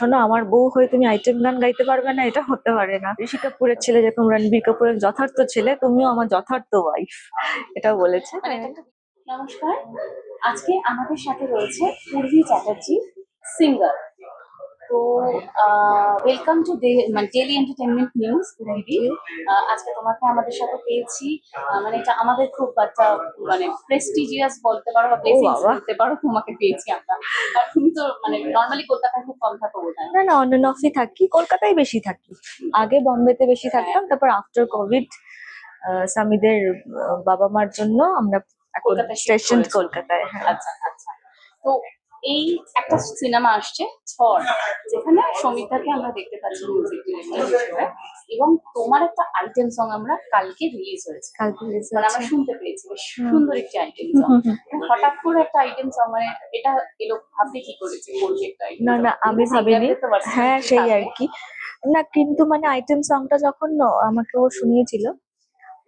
শোনো, আমার বউ হয়ে তুমি আইটেম গান গাইতে পারবে না, এটা হতে পারে না। ঋষি কাপুরের ছেলে যেরকম রণবীর কাপুরের যথার্থ ছেলে, তুমিও আমার যথার্থ ওয়াইফ, এটা বলেছে। নমস্কার, আজকে আমাদের সাথে রয়েছে পূর্বী চ্যাটার্জি, সিঙ্গার। তো welcome to daily entertainment news Purbi. আজকে তোমাকে আমাদের সাথে পেয়েছি, মানে এটা আমাদের খুব একটা মানে প্রেস্টিজিয়াস বলতে পারো বা ও ব্লেসিংস বাবা, বলতে পারো, তোমাকে পেয়েছি আমরা। আর তুমি তো মানে নর্মালি কলকাতায় খুব কম থাকো বোধহয়। না না, অন অ্যান্ড অফই থাকি, কলকাতায় বেশি থাকি। আগে বম্বেতে বেশি থাকতাম, তারপর আফটার কোভিড স্বামীদের বাবা মার জন্য আমরা এখন কলকাতায় শিফট স্টেশন করেছো? কলকাতায়। হ্যাঁ, আচ্ছা আচ্ছা। তো এই একটা সিনেমা আসছে ঝড়, যেখানে সমিতাকে আমরা দেখতে পাচ্ছি মিউজিক ডিরেক্টর হিসেবে, এবং তোমার একটা আইটেম সং আমরা কালকে রিলিজ হয়েছে, কালকে release মানে আমরা হয়েছে। শুনতে পেয়েছি বেশ হুম। সুন্দর একটি আইটেম হুম সং। হুম হুম। হঠাৎ করে একটা আইটেম সং, মানে এটা এলো ভাবতে কি করেছে করবে একটা আইটেম না সং? না, আমি ভাবিনি। সিঙ্গারদের তো হ্যাঁ, ভার্সিটি সেই আর থাকে। কি। না, কিন্তু মানে আইটেম সংটা যখন আমাকে ও শুনিয়েছিল,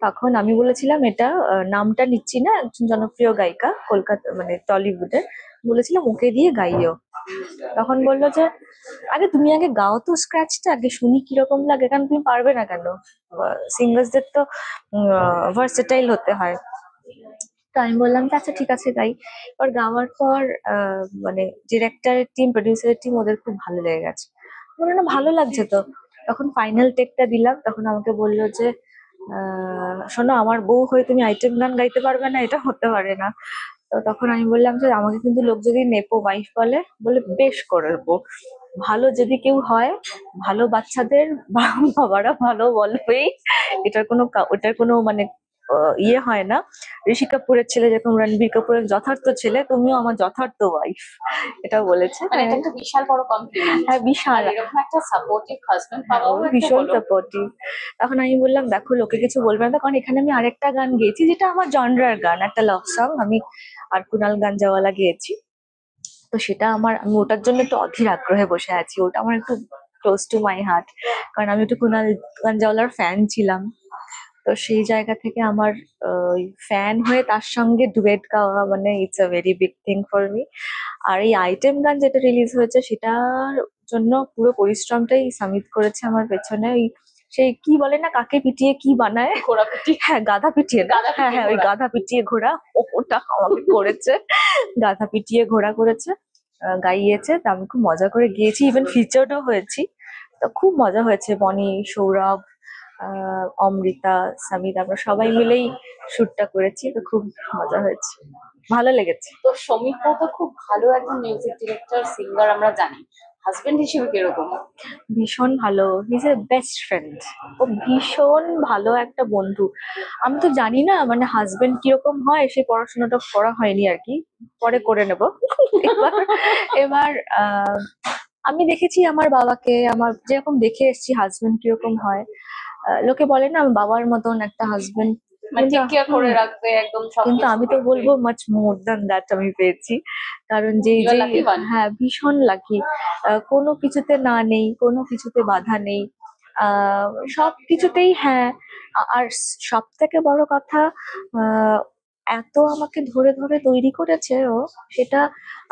তখন আমি বলেছিলাম এটা নামটা নিচ্ছি না, একজন জনপ্রিয় গায়িকা কলকাতা মানে টলিউডের, বলেছিলাম ওকে দিয়ে গাইও। তখন বললো যে আগে তুমি আগে গাও তো স্ক্র্যাচটা, আগে শুনি কিরকম লাগে, কারণ তুমি পারবে না কেন, সিঙ্গার্সদের তো ভার্সেটাইল হতে হয়। তো আমি বললাম যে আচ্ছা ঠিক আছে গাই। এবার গাওয়ার পর মানে ডিরেক্টরের টিম, প্রডিউসারের টিম, ওদের খুব ভালো লেগে গেছে। বললো না ভালো লাগছে তো। তখন ফাইনাল টেকটা দিলাম, তখন আমাকে বললো যে শোনো, আমার বউ হয়ে তুমি আইটেম গান গাইতে পারবে না, এটা হতে পারে না। তো তখন আমি বললাম যে আমাকে কিন্তু লোক যদি নেপো ওয়াইফ বলে, বলে বেশ করবো। ভালো যদি কেউ হয়, ভালো বাচ্চাদের বাবারা ভালো বলবেই। ওটার কোনো মানে ইয়ে হয় না। ঋষি কাপুরের ছেলে যেরকম রণবীর কাপুরের যথার্থ ছেলে, তুমিও আমার যথার্থ ওয়াইফ, এটা বলেছে। মানে এটা একটা বিশাল বড় কমপ্লিমেন্ট। হ্যাঁ, আর বিশাল। এরকম একটা সাপোর্টিভ হাজবেন্ড হ্যাঁ, ও পাওয়াও একটা ভীষণ বলো। সাপোর্টিভ। তখন আমি বললাম দেখো, লোকে কিছু বলবে না, কারণ এখানে আমি আরেকটা গান গেয়েছি যেটা আমার জনরার গান, একটা লাভ সং, আমি আর কুনাল গাঞ্জাওয়ালা গেয়েছি। তো সেটা আমি ওটার জন্য একটু অধীর আগ্রহে বসে আছি, ওটা আমার একটু ক্লোজ টু মাই হার্ট, কারণ আমি একটু কুনাল গাঞ্জাওয়ালার ফ্যান ছিলাম। তো সেই জায়গা থেকে আমার ফ্যান হয়ে তার সঙ্গে ডুয়েট গাওয়া মানে it's a very big thing for me. আর এই আইটেম গান যেটা রিলিজ হয়েছে, সেটার জন্য পুরো পরিশ্রমটাই সামিত করেছে আমার পেছনে। ওই সেই কি বলে না, কাকে পিটিয়ে কি বানায়, ঘোরাপিটি। হ্যাঁ গাধা পিটিয়ে না, গাধা হ্যাঁ পিটিয়ে হ্যাঁ, ওই ঘোরা। গাধা পিটিয়ে ঘোড়া, ওটা আমাকে করেছে। গাধা পিটিয়ে ঘোড়া করেছে, গাইয়েছে। তা আমি খুব মজা করে গিয়েছি, ইভেন ফিচার্ডও হয়েছি। তো খুব মজা হয়েছে, বনি, সৌরভ, অমৃতা, সামিত, আমরা সবাই মিলেই শুটটা করেছি। তো খুব মজা হয়েছে, ভালো লেগেছে। তো সমিতা তো খুব ভালো একজন মিউজিক ডিরেক্টর সিঙ্গার, আমরা জানি। হাজবেন্ড হিসেবে কিরকম? ভীষণ ভালো, হিজ এ বেস্ট ফ্রেন্ড। ও ভীষণ ভালো একটা বন্ধু। আমি তো জানি না মানে হাজবেন্ড কিরকম হয়, সে পড়াশোনাটা করা হয়নি আর কি, পরে করে নেব। এবার এবার আমি দেখেছি আমার বাবাকে, আমার যেরকম দেখে এসেছি হাজবেন্ড কিরকম হয়। লোকে বলে না বাবার মতন একটা হাজবেন্ড, মানে টেক কেয়ার করে রাখবে একদম কিন্তু সবকিছু আমি তো দেখবে। বলবো মাচ মোর দ্যান দ্যাট আমি পেয়েছি। কারণ যেই ইউ আর যে, লাকি ওয়ান। হ্যাঁ ভীষণ লাকি। কোনো কিছুতে না নেই, কোনো কিছুতে বাধা নেই, সব কিছুতেই হ্যাঁ। আর সব থেকে বড় কথা, আহ এত আমাকে ধরে ধরে তৈরি করেছে ও, সেটা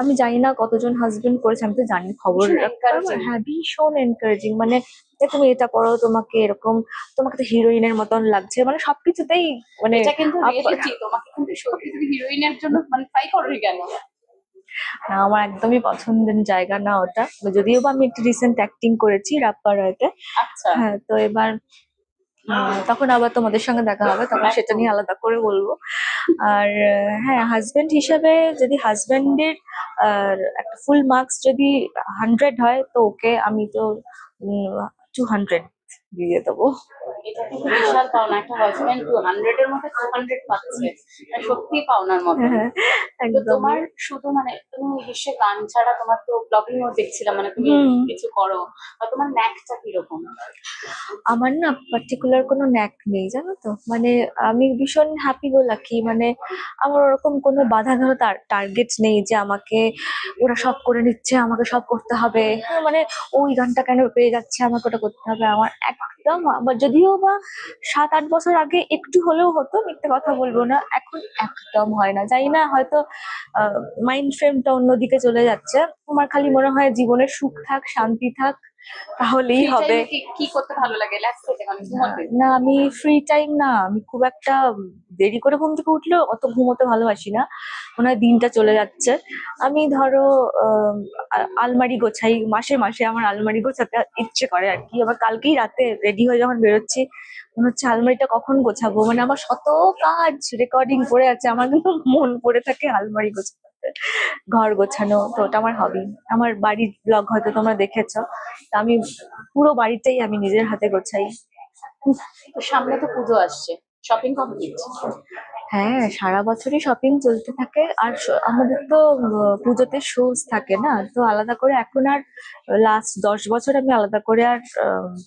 আমি জানি না কতজন হাজবেন্ড করেছে, আমি তো জানি, খবর ভীষণ রাখতে পারবো না। এনকারেজিং। হ্যাঁ, ভীষণ এনকারেজিং, মানে যে তুমি এটা পড়ো, তোমাকে এরকম, তোমাকে তো হিরোইনের মতন লাগছে, মানে সবকিছুতেই মানে এটা কিন্তু আপ করা। রিয়েলিটি, তোমাকে কিন্তু সত্যি তুমি হিরোইনের জন্য মানে ট্রাই করোনি কেন? না, আমার একদমই পছন্দের জায়গা না ওটা। যদিও বা আমি একটু রিসেন্ট অ্যাক্টিং করেছি রাপ্পারাতে। আচ্ছা। হ্যাঁ, তো এবার তখন আবার তোমাদের সঙ্গে দেখা হবে, তখন সেটা একদম। নিয়ে আলাদা করে বলবো। আর হ্যাঁ, হাজবেন্ড হিসাবে যদি হাজবেন্ডের একটা ফুল মার্কস যদি 100 হয়, তো ওকে আমি তো 200 দিয়ে দেবো। এটা কিন্তু বিশাল পাওনা, একটা হাজবেন্ড 200 এর মধ্যে 200 পাচ্ছে, মানে সত্যি পাওনার মতো। হ্যাঁ, তো একদমই। তোমার শুধু মানে তুমি নিশ্চয়ই গান ছাড়া তোমার তো ব্লগিং ও দেখছিলাম, মানে তুমি হুম। কিছু করো, বা তোমার ন্যাকটা কিরকম? আমার না পার্টিকুলার কোনো ন্যাক নেই, জানো তো, মানে আমি ভীষণ হ্যাপি গো লাকি, মানে আমার ওরকম কোনো বাধা ধরো টার্গেট নেই যে আমাকে ওরা সব করে নিচ্ছে, আমাকে সব করতে হবে, হ্যাঁ, মানে ওই গানটা কেন পেয়ে যাচ্ছে, আমাকে ওটা করতে হবে। আমার একদম যদিও বা 7-8 বছর আগে একটু হলেও হতো, মিথ্যে কথা বলবো না, এখন একদম হয় না। জানি না, হয়তো মাইন্ড ফ্রেমটা অন্যদিকে চলে যাচ্ছে। আমার খালি মনে হয় জীবনের সুখ থাক, শান্তি থাক, তাহলেই ফ্রি হবে। টাইমে কি করতে ভালো লাগে? রিল্যাক্স করতে মানে ঘুমাতে? না, আমি ফ্রি টাইম না, আমি খুব একটা দেরি করে ঘুম থেকে উঠলেও অত ঘুমোতে ভালোবাসি না, মনে হয় দিনটা চলে যাচ্ছে। আমি ধরো আলমারি গোছাই, মাসে মাসে আমার আলমারি গোছাতে ইচ্ছে করে আর কি। আবার কালকেই রাতে রেডি হয়ে যখন বেরোচ্ছি, মনে হচ্ছে আলমারিটা কখন গোছাবো, মানে আমার শত কাজ রেকর্ডিং পড়ে আছে, আমার কিন্তু মন পড়ে থাকে আলমারি গোছাতে, ঘর গোছানো। তো ওটা আমার হবি। আমার বাড়ির ব্লগ হয়তো তোমরা দেখেছো, তা আমি পুরো বাড়িটাই আমি নিজের হাতে গোছাই। তো সামনে তো পুজো আসছে, শপিং কমপ্লিট? হ্যাঁ, সারা বছরই শপিং চলতে থাকে। আর আমাদের তো পুজোতে শোজ থাকে না, তো আলাদা করে এখন আর লাস্ট 10 বছর আমি আলাদা করে আর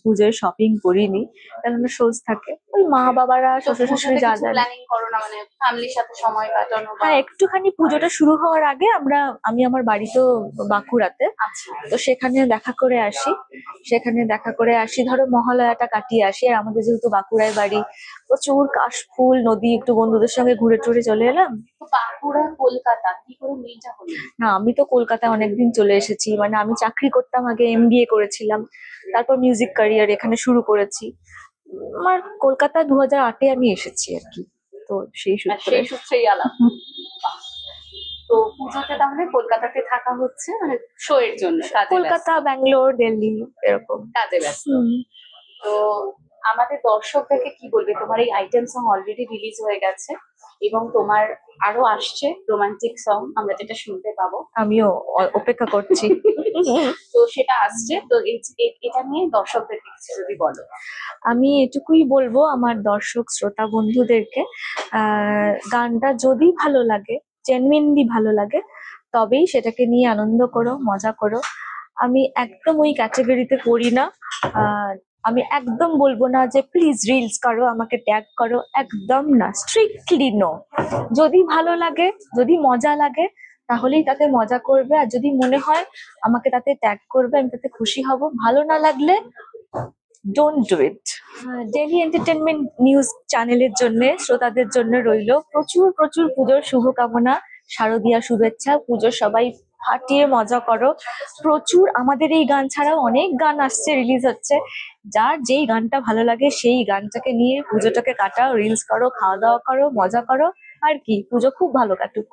পুজোয় শপিং করিনি, কেননা শোজ থাকে। ওই মা বাবারা, তো শ্বশুর শাশুড়ি পুজোতে যা কিছু যা। প্ল্যানিং করো না, মানে ফ্যামিলির সাথে সময় কাটানো বা? হ্যাঁ, একটুখানি পুজোটা শুরু হওয়ার আগে আমি আমার বাড়ি তো বাঁকুড়াতে, আচ্ছা। তো সেখানে দেখা করে আসি। ধরো মহালয়াটা কাটিয়ে আসি। আর আমাদের যেহেতু বাঁকুড়ায় বাড়ি, প্রচুর কাশফুল, নদী, একটু বন্ধুদের সঙ্গে ঘুরে টুরে চলে এলাম। তো বাঁকুড়া কলকাতা কি করে মিলটা হলো? না, আমি তো কলকাতায় অনেকদিন চলে এসেছি, মানে আমি চাকরি করতাম আগে, এমবিএ করেছিলাম, তারপর মিউজিক ক্যারিয়ার এখানে শুরু করেছি। আমার কলকাতা 2008-এ আমি এসেছি আর কি, তো সেই আর সূত্রে। সেই সূত্রেই আলাপ। তো পুজোতে তাহলে কলকাতাতে থাকা হচ্ছে, মানে শো এর জন্য কাজে ব্যস্ত? কলকাতা, ব্যাঙ্গালোর, দিল্লি, এরকম। কাজে ব্যস্ত। হুম। তো আমাদের দর্শকদেরকে কি বলবে? তোমার এই আইটেম সং অলরেডি রিলিজ হয়ে গেছে এবং তোমার আরো আসছে রোমান্টিক সং, আমরা যেটা শুনতে পাবো। আমিও অপেক্ষা করছি। তো সেটা আসছে, তো এটা নিয়ে দর্শকদেরকে কিছু যদি বলো। আমি এটুকুই বলবো আমার দর্শক শ্রোতা বন্ধুদেরকে, গানটা যদি ভালো লাগে, জেনুইনলি ভালো লাগে, তবেই সেটাকে নিয়ে আনন্দ করো, মজা করো। আমি একদম ওই ক্যাটাগরিতে পড়ি না। আহ, আমি একদম বলবো না যে প্লিজ রিলস করো, আমাকে ট্যাগ করো, একদম না, স্ট্রিক্টলি নো। যদি ভালো লাগে, যদি মজা লাগে, তাহলেই তাতে মজা করবে। আর যদি মনে হয় আমাকে তাতে ট্যাগ করবে, আমি তাতে খুশি হব। ভালো না লাগলে don't do it. Daily entertainment news চ্যানেলের জন্য, শ্রোতাদের জন্য রইলো প্রচুর প্রচুর পুজোর শুভকামনা, শারদীয়া শুভেচ্ছা। পুজো সবাই ফাটিয়ে মজা করো। প্রচুর, আমাদের এই গান ছাড়াও অনেক গান আসছে, রিলিজ হচ্ছে। যার যেই গানটা ভালো লাগে সেই গানটাকে নিয়ে পুজোটাকে কাটাও, রিলস করো, খাওয়া দাওয়া করো, মজা করো। আর কি, পুজো খুব ভালো কাটুক।